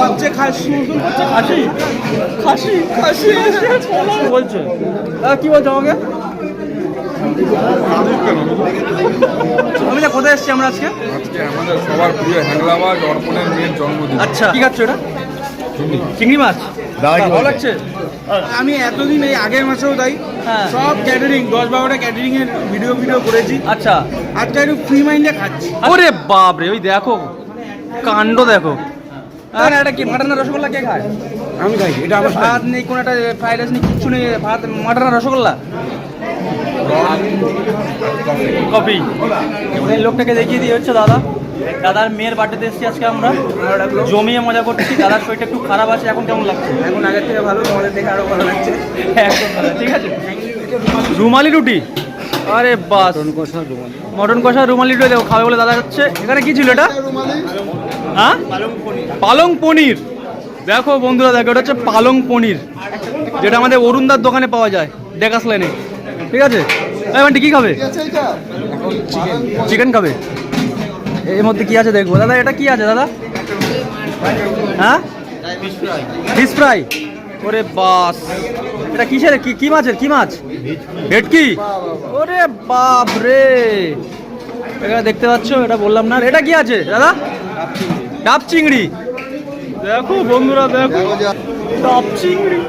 হচ্ছে খাসি খাসি খাসি বলছে কি বলছো আমাকে? আমি কোথায় এসেছি আমরা আজকে? আমাদের সবার প্রিয় হ্যাংলাবাজ অর্পণের মেয়ের জন্মদিন। আচ্ছা, কি খাচ্ছ এটা? চিংড়ি মাছ। ভালো লাগছে। আমি এতদিন এই আগের মাসেও তাই সব ক্যাটারিং 10-12টা ক্যাটারিং এর ভিডিও করেছি। আচ্ছা, আজকে একটু ফ্রি মাইন্ডে খাচ্ছি। ওরে বাপ রে, ওই দেখো কাণ্ড দেখো। আর এটা কি মাটন রসগোল্লা কে খায়? আমি খাই। এটা আমার ভাত নেই, কোনো একটা ফ্রাইড রাইস নেই, কিচ্ছু নেই, ভাত মাটন রসগোল্লা কফি। এই লোকটাকে দেখিয়ে দিয়ে হচ্ছে দাদার মেয়ের বার্থডেতে এসেছি আজকে আমরা, জমিয়ে মজা করছি। দাদার শরীরটা একটু খারাপ আছে, এখন কেমন লাগছে? এখন আগের থেকে ভালো, তোমাদের দেখে আরো ভালো লাগছে। একদম ভালো, ঠিক আছে। রুমালি রুটি, আরে বাস, মটন কষা রুমালি রুটি দেখো খাবে বলে দাদা যাচ্ছে। এখানে কি ছিল এটা? হ্যাঁ, পালং পনির। দেখো বন্ধুরা, দেখো এটা হচ্ছে পালং পনির, যেটা আমাদের অরুণদার দোকানে পাওয়া যায় ডেকাস লাইনে, ঠিক আছে। এবার কি খাবে? চিকেন খাবে। এর মধ্যে কি আছে দেখবো দাদা। এটা কি আছে দাদা? হ্যাঁ, ফিশ ফ্রাই। ওরে বাস, এটা কিসের? কি মাছের? কি মাছ? ভেটকি। ওরে বাপ রে, এটা দেখতে পাচ্ছ? এটা বললাম না। এটা কি আছে দাদা? ডাব চিংড়ি। দেখো বন্ধুরা, দেখো ডাব চিংড়ি।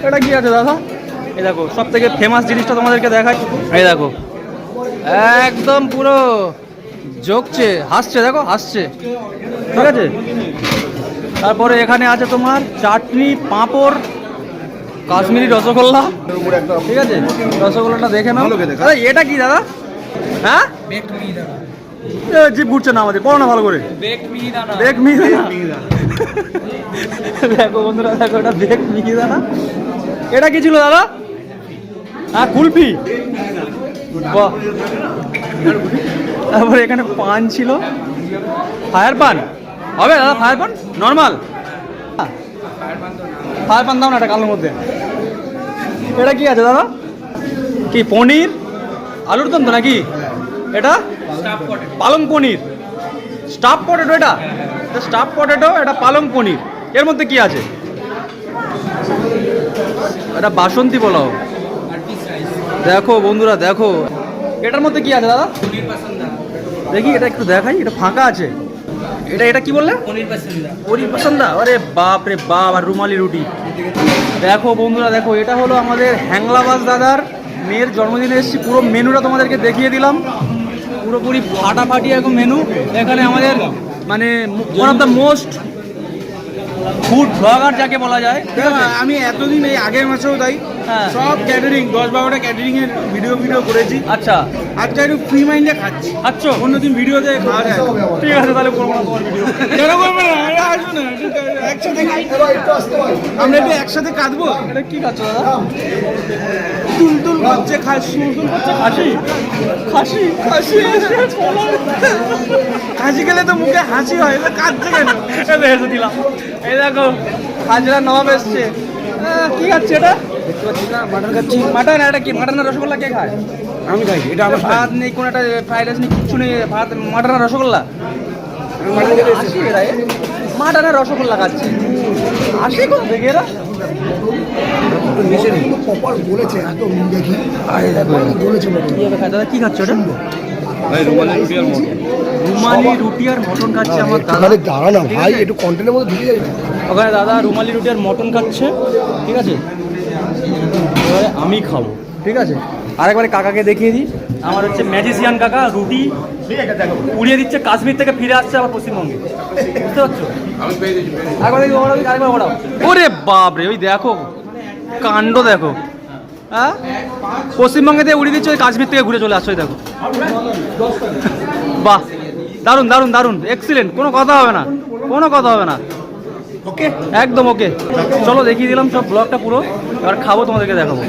এটা কি আছে দাদা? এই দেখো, সব থেকে ফেমাস জিনিসটা তোমাদেরকে দেখাই। এই দেখো, একদম পুরো জোকছে, হাসছে, দেখো হাসছে, ঠিক আছে। তারপরে এখানে আছে তোমার চাটনি, পাঁপড়, কাশ্মীরি রসগোল্লা, ঠিক আছে। রসগোল্লাটা দেখে নাও। এটা কি দাদা? হ্যাঁ, জিপ ঘুরছে না আমাদের, পড়ো না ভালো করে। বেক মিহিদানা। দেখো বন্ধুরা, দেখো এটা বেক মিহিদানা। এটা কি ছিল দাদা? হ্যাঁ, কুলফি। বাহ। তারপরে এখানে পান ছিল, ফায়ার পান হবে দাদা? ফায়ার পান নর্মাল? ফায়ার পান দাও না, এটা কালোর মধ্যে। এটা কি আছে দাদা? কি পনির আলুর দম তো নাকি? এটা পালং পনির, স্টাফ পটেটো। এটা স্টাফ পটেটো, এটা পালং পনির। এর মধ্যে কি আছে? এটা বাসন্তী পোলাও। দেখো বন্ধুরা, দেখো এটার মধ্যে কি আছে দাদা? দেখি, এটা একটু দেখাই, এটা ফাঁকা আছে। এটা কি বললে? পনির পাসন্দা। আরে বাপ রে বাপ। আর রুমালি রুটি। দেখো বন্ধুরা, দেখো এটা হলো আমাদের হ্যাংলাবাজ দাদার মেয়ের জন্মদিনে এসেছি। পুরো মেনুটা তোমাদেরকে দেখিয়ে দিলাম, পুরোপুরি ফাটাফাটি এখন মেনু। এখানে আমাদের মানে one of the most food blogger যাকে বলা যায়। আমি এতদিন এই আগের মাসেও তাই সব ক্যাটারিং 10-12টা ক্যাটারিং এর ভিডিও করেছি। আচ্ছা, আজকে একটু ফ্রি মাইন্ডে খাচ্ছি। আচ্ছা, অন্যদিন ভিডিওতে খাওয়া যায়। ঠিক আছে, তাহলে করবো না তোমার ভিডিও। কেন করবে না? আসবো না, একসাথে আমরা একটু একসাথে কাটবো। এটা কি খাচ্ছ দাদা? তুলতুল হচ্ছে খাসি খাসি খাসি খাসি খেলে তো মুখে হাসি হয়, কাঁদছে কেন? হেসে দিলাম। এই দেখো, হাজরা নবাব এসছে। কি খাচ্ছে এটা? মাটন খাচ্ছি। মাটন। এটা কি মাটন রসগোল্লা কে খায়? আমি খাই। এটা আমার ভাত নেই, কোনো একটা ফ্রাইড রাইস নেই, কিচ্ছু নেই, ভাত মাটন রসগোল্লা। মাটনের রসগোল্লা খাচ্ছে। আসি কোথা থেকে এরা? দাদা কি খাচ্ছ? রুমালি রুটি আর মটন খাচ্ছে আমার দাদা। দাঁড়া না ভাই, একটু কন্টেন্টের মধ্যে ঢুকে যাবে। ওখানে দাদা রুমালি রুটি আর মটন খাচ্ছে, ঠিক আছে। এবারে আমি খাবো, ঠিক আছে। আরেকবারে কাকাকে দেখিয়ে দিই। আমার হচ্ছে ম্যাজিসিয়ান কাকা, রুটি উড়িয়ে দিচ্ছে, কাশ্মীর থেকে ফিরে আসছে আবার পশ্চিমবঙ্গে, বুঝতে পারছো? আরেকবার ওড়াও। ওরে বাপ রে, ওই দেখো কাণ্ড, দেখো। হ্যাঁ, পশ্চিমবঙ্গে থেকে উড়িয়ে দিচ্ছে, ওই কাশ্মীর থেকে ঘুরে চলে আসছে, ওই দেখো। বাহ, দারুণ দারুণ দারুণ, এক্সিলেন্ট। কোনো কথা হবে না, কোনো কথা হবে না। ওকে, একদম ওকে। চলো দেখিয়ে দিলাম সব ব্লগটা পুরো। এবার খাবো, তোমাদেরকে দেখাবো।